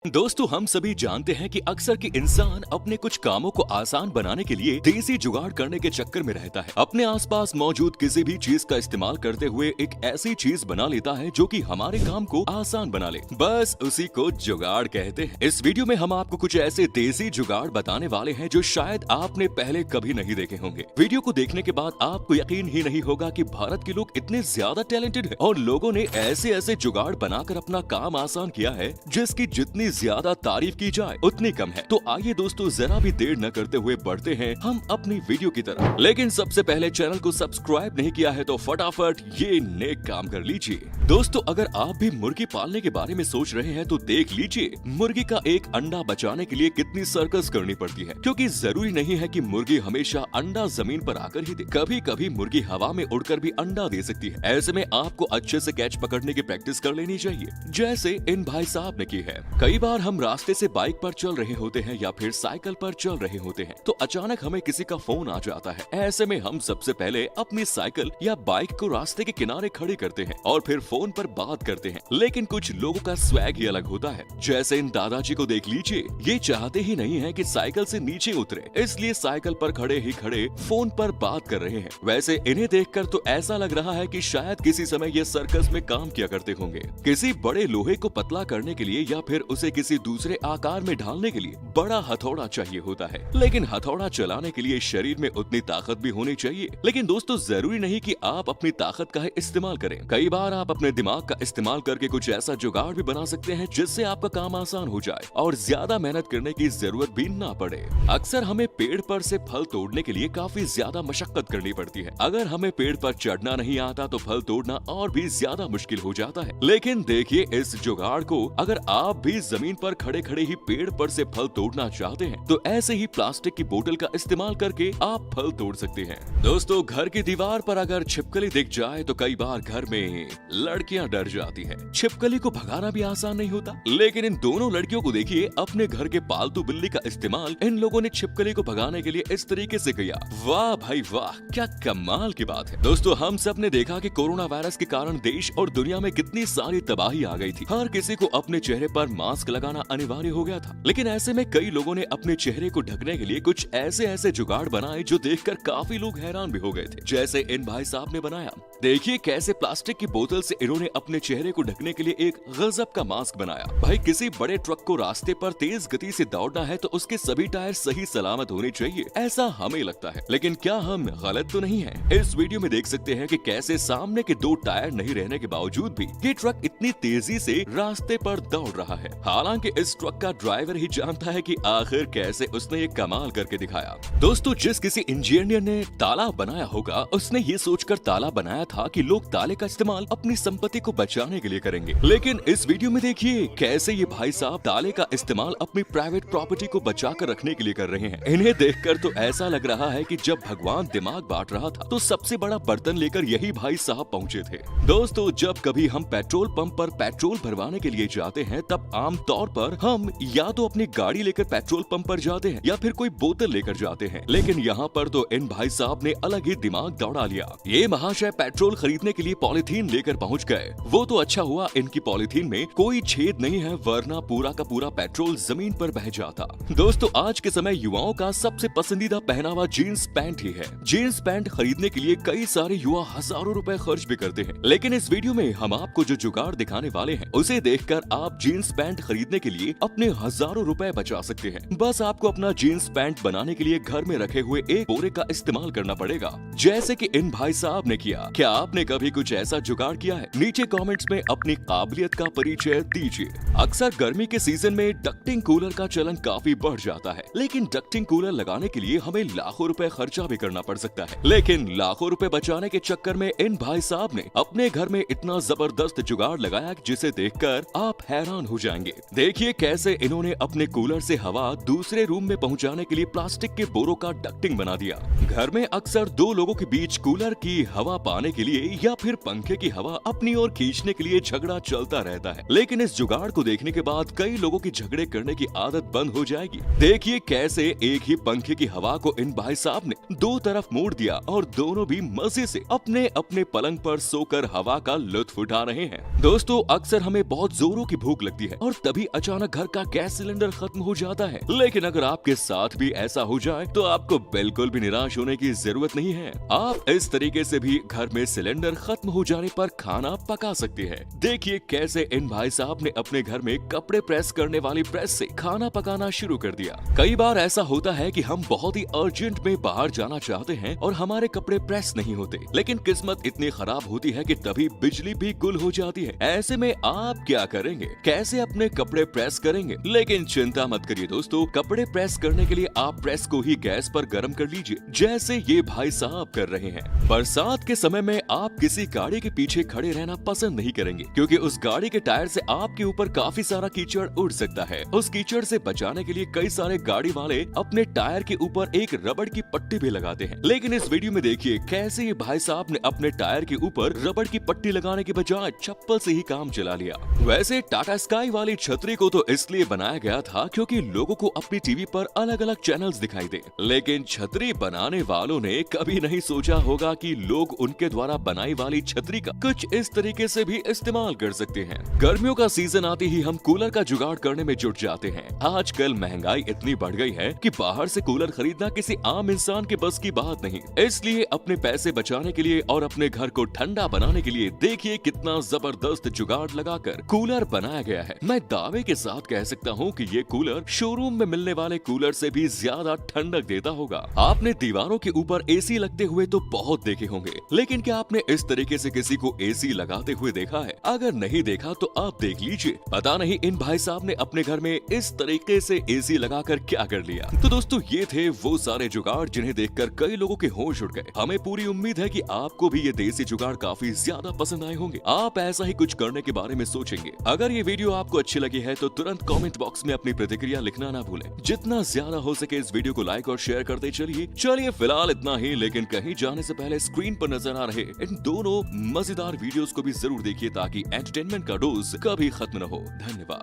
दोस्तों, हम सभी जानते हैं कि अक्सर कि इंसान अपने कुछ कामों को आसान बनाने के लिए देसी जुगाड़ करने के चक्कर में रहता है। अपने आसपास मौजूद किसी भी चीज का इस्तेमाल करते हुए एक ऐसी चीज बना लेता है जो कि हमारे काम को आसान बना ले। बस उसी को जुगाड़ कहते हैं। इस वीडियो में हम आपको कुछ ऐसे देसी जुगाड़ बताने वाले हैं जो शायद आपने पहले कभी नहीं देखे होंगे। वीडियो को देखने के बाद आपको यकीन ही नहीं होगा कि भारत के लोग इतने ज्यादा टैलेंटेड हैं और लोगों ने ऐसे ऐसे जुगाड़ बनाकर अपना काम आसान किया है जिसकी जितनी ज्यादा तारीफ की जाए उतनी कम है। तो आइए दोस्तों, जरा भी देर न करते हुए बढ़ते हैं हम अपनी वीडियो की तरफ। लेकिन सबसे पहले चैनल को सब्सक्राइब नहीं किया है तो फटाफट ये नेक काम कर लीजिए। दोस्तों, अगर आप भी मुर्गी पालने के बारे में सोच रहे हैं तो देख लीजिए मुर्गी का एक अंडा बचाने के लिए कितनी सर्कस करनी पड़ती है, क्योंकि जरूरी नहीं है कि मुर्गी हमेशा अंडा जमीन पर आकर ही दे। कभी कभी मुर्गी हवा में उड़कर भी अंडा दे सकती है। ऐसे में आपको अच्छे से कैच पकड़ने की प्रैक्टिस कर लेनी चाहिए, जैसे इन भाई साहब ने की है। कई बार हम रास्ते से बाइक पर चल रहे होते हैं या फिर साइकिल पर चल रहे होते हैं तो अचानक हमें किसी का फोन आ जाता है। ऐसे में हम सबसे पहले अपनी साइकिल या बाइक को रास्ते के किनारे खड़ी करते हैं और फिर फोन पर बात करते हैं। लेकिन कुछ लोगों का स्वैग ही अलग होता है। जैसे इन दादाजी को देख लीजिए, ये चाहते ही नहीं है कि साइकिल से नीचे उतरे, इसलिए साइकिल पर खड़े ही खड़े फोन पर बात कर रहे हैं। वैसे इन्हें देखकर तो ऐसा लग रहा है कि शायद किसी समय ये सर्कस में काम किया करते होंगे। किसी बड़े लोहे को पतला करने के लिए या फिर उसे किसी दूसरे आकार में ढालने के लिए बड़ा हथौड़ा चाहिए होता है, लेकिन हथौड़ा चलाने के लिए शरीर में उतनी ताकत भी होनी चाहिए। लेकिन दोस्तों, जरूरी नहीं कि आप अपनी ताकत का ही इस्तेमाल करें। कई बार आप अपने दिमाग का इस्तेमाल करके कुछ ऐसा जुगाड़ भी बना सकते हैं जिससे आपका काम आसान हो जाए और ज्यादा मेहनत करने की जरूरत भी ना पड़े। अक्सर हमें पेड़ पर से फल तोड़ने के लिए काफी ज्यादा मशक्कत करनी पड़ती है। अगर हमें पेड़ पर चढ़ना नहीं आता तो फल तोड़ना और भी ज्यादा मुश्किल हो जाता है। लेकिन देखिए इस जुगाड़ को, अगर आप भी जमीन पर खड़े खड़े ही पेड़ पर से फल तोड़ना चाहते हैं तो ऐसे ही प्लास्टिक की बोतल का इस्तेमाल करके आप फल तोड़ सकते हैं। दोस्तों, घर की दीवार पर अगर छिपकली दिख जाए तो कई बार घर में लड़कियां डर जाती हैं। छिपकली को भगाना भी आसान नहीं होता, लेकिन इन दोनों लड़कियों को देखिए, अपने घर के पालतू बिल्ली का इस्तेमाल इन लोगों ने छिपकली को भगाने के लिए इस तरीके से किया। वाह भाई वाह, क्या कमाल की बात है। दोस्तों, हम सब ने देखा कि कोरोना वायरस के कारण देश और दुनिया में कितनी सारी तबाही आ गई थी। हर किसी को अपने चेहरे पर मास्क लगाना अनिवार्य हो गया था। लेकिन ऐसे में कई लोगों ने अपने चेहरे को ढकने के लिए कुछ ऐसे ऐसे जुगाड़ बनाए जो देखकर काफी लोग हैरान भी हो गए थे, जैसे इन भाई साहब ने बनाया। देखिए कैसे प्लास्टिक की बोतल से इन्होंने अपने चेहरे को ढकने के लिए एक गजब का मास्क बनाया। भाई, किसी बड़े ट्रक को रास्ते पर तेज गति से दौड़ना है तो उसके सभी टायर सही सलामत होने चाहिए, ऐसा हमें लगता है। लेकिन क्या हम गलत तो नहीं है? इस वीडियो में देख सकते हैं कि कैसे सामने के दो टायर नहीं रहने के बावजूद भी ये ट्रक इतनी तेजी से रास्ते पर दौड़ रहा है। हालांकि इस ट्रक का ड्राइवर ही जानता है कि आखिर कैसे उसने ये कमाल करके दिखाया। दोस्तों, जिस किसी इंजीनियर ने ताला बनाया होगा उसने ये सोचकर ताला बनाया था कि लोग ताले का इस्तेमाल अपनी संपत्ति को बचाने के लिए करेंगे। लेकिन इस वीडियो में देखिए कैसे ये भाई साहब ताले का इस्तेमाल अपनी प्राइवेट प्रॉपर्टी को बचा कर रखने के लिए कर रहे हैं। इन्हें देखकर तो ऐसा लग रहा है कि जब भगवान दिमाग बांट रहा था तो सबसे बड़ा बर्तन लेकर यही भाई साहब पहुँचे थे। दोस्तों, जब कभी हम पेट्रोल पंप पर पेट्रोल भरवाने के लिए जाते हैं तब आम तौर पर हम या तो अपनी गाड़ी लेकर पेट्रोल पंप पर जाते हैं या फिर कोई बोतल लेकर जाते हैं। लेकिन यहाँ पर तो इन भाई साहब ने अलग ही दिमाग दौड़ा लिया। ये महाशय पेट्रोल खरीदने के लिए पॉलिथीन लेकर पहुँच गए। वो तो अच्छा हुआ इनकी पॉलिथीन में कोई छेद नहीं है, वरना पूरा का पूरा पेट्रोल जमीन पर बह जाता। दोस्तों, आज के समय युवाओं का सबसे पसंदीदा पहनावा जीन्स पैंट ही है। जीन्स पैंट खरीदने के लिए कई सारे युवा हजारों रुपए खर्च भी करते हैं। लेकिन इस वीडियो में हम आपको जो जुगाड़ दिखाने वाले हैं उसे देखकर आप जीन्स पैंट खरीदने के लिए अपने हजारों रुपए बचा सकते हैं। बस आपको अपना जीन्स पैंट बनाने के लिए घर में रखे हुए एक बोरे का इस्तेमाल करना पड़ेगा, जैसे कि इन भाई साहब ने किया। क्या आपने कभी कुछ ऐसा जुगाड़ किया है? नीचे कमेंट्स में अपनी काबिलियत का परिचय दीजिए। अक्सर गर्मी के सीजन में डक्टिंग कूलर का चलन काफी बढ़ जाता है, लेकिन डक्टिंग कूलर लगाने के लिए हमें लाखों रुपए खर्चा भी करना पड़ सकता है। लेकिन लाखों रुपए बचाने के चक्कर में इन भाई साहब ने अपने घर में इतना जबरदस्त जुगाड़ लगाया जिसे देखकर आप हैरान हो जाएंगे। देखिए कैसे इन्होंने अपने कूलर से हवा दूसरे रूम में पहुंचाने के लिए प्लास्टिक के बोरों का डक्टिंग बना दिया। घर में अक्सर दो लोगों के बीच कूलर की हवा पाने के लिए या फिर पंखे की हवा अपनी ओर खींचने के लिए झगड़ा चलता रहता है। लेकिन इस जुगाड़ को देखने के बाद कई लोगों की झगड़े करने की आदत बंद हो जाएगी। देखिए कैसे एक ही पंखे की हवा को इन भाई साहब ने दो तरफ मोड़ दिया और दोनों भी मजे से अपने अपने पलंग पर सोकर हवा का लुत्फ उठा रहे हैं। दोस्तों, अक्सर हमें बहुत जोरों की भूख लगती है और तभी अचानक घर का गैस सिलेंडर खत्म हो जाता है। लेकिन अगर आपके साथ भी ऐसा हो जाए तो आपको बिल्कुल भी निराश होने की जरूरत नहीं है। आप इस तरीके से भी घर में सिलेंडर खत्म हो जाने पर खाना पका सकते हैं। देखिए कैसे इन भाई साहब ने अपने घर में कपड़े प्रेस करने वाली प्रेस से खाना पकाना शुरू कर दिया। कई बार ऐसा होता है कि हम बहुत ही अर्जेंट में बाहर जाना चाहते हैं और हमारे कपड़े प्रेस नहीं होते, लेकिन किस्मत इतनी खराब होती है कि तभी बिजली भी गुल हो जाती है। ऐसे में आप क्या करेंगे, कैसे अपने कपड़े प्रेस करेंगे? लेकिन चिंता मत करिए दोस्तों, कपड़े प्रेस करने के लिए आप प्रेस को ही गैस पर गर्म कर लीजिए, जैसे ये भाई साहब कर रहे हैं। बरसात के समय में आप किसी गाड़ी के पीछे खड़े रहना पसंद नहीं करेंगे, क्योंकि उस गाड़ी के टायर से आपके ऊपर काफी सारा कीचड़ उड़ सकता है। उस कीचड़ से बचाने के लिए कई सारे गाड़ी वाले अपने टायर के ऊपर एक रबड़ की पट्टी भी लगाते हैं। लेकिन इस वीडियो में देखिए कैसे ये भाई साहब ने अपने टायर के ऊपर रबड़ की पट्टी लगाने के बजाय चप्पल से ही काम चला लिया। वैसे टाटा स्काई वाली छतरी को तो इसलिए बनाया गया था क्योंकि लोगों को अपनी टीवी पर अलग अलग चैनल्स दिखाई दे, लेकिन छतरी बनाने वालों ने कभी नहीं सोचा होगा कि लोग उनके द्वारा बनाई वाली छतरी का कुछ इस तरीके से भी इस्तेमाल कर सकते हैं। गर्मियों का सीजन आते ही हम कूलर का जुगाड़ करने में जुट जाते हैं। आजकल महंगाई इतनी बढ़ गई है कि बाहर से कूलर खरीदना किसी आम इंसान के बस की बात नहीं। इसलिए अपने पैसे बचाने के लिए और अपने घर को ठंडा बनाने के लिए देखिए कितना जबरदस्त जुगाड़ लगाकर कूलर बनाया गया है। मैं दावे के साथ कह सकता हूँ कि ये कूलर शोरूम में मिलने वाले कूलर से भी ज्यादा ठंडक देता होगा। आपने दीवारों के ऊपर एसी लगते हुए तो बहुत देखे होंगे, लेकिन क्या आपने इस तरीके से किसी को एसी लगाते हुए देखा है? अगर नहीं देखा तो आप देख लीजिए। पता नहीं इन भाई साहब ने अपने घर में इस तरीके से एसी लगाकर क्या कर लिया। तो दोस्तों ये थे वो सारे जुगाड़ जिन्हें देखकर कई लोगों के होश उड़ गए। हमें पूरी उम्मीद है कि आपको भी ये देसी जुगाड़ काफी ज्यादा पसंद आए होंगे। आप ऐसा ही कुछ करने के बारे में सोचेंगे। अगर ये वीडियो आपको अच्छी लगी है तो तुरंत कमेंट बॉक्स में अपनी प्रतिक्रिया लिखना ना भूलें। जितना ज्यादा हो सके इस वीडियो को लाइक और शेयर करते चलिए फिलहाल इतना ही, लेकिन कहीं जाने से पहले स्क्रीन पर नजर आ रहे इन दोनों मजेदार वीडियोस को भी जरूर देखिए ताकि एंटरटेनमेंट का डोज कभी खत्म न हो। धन्यवाद।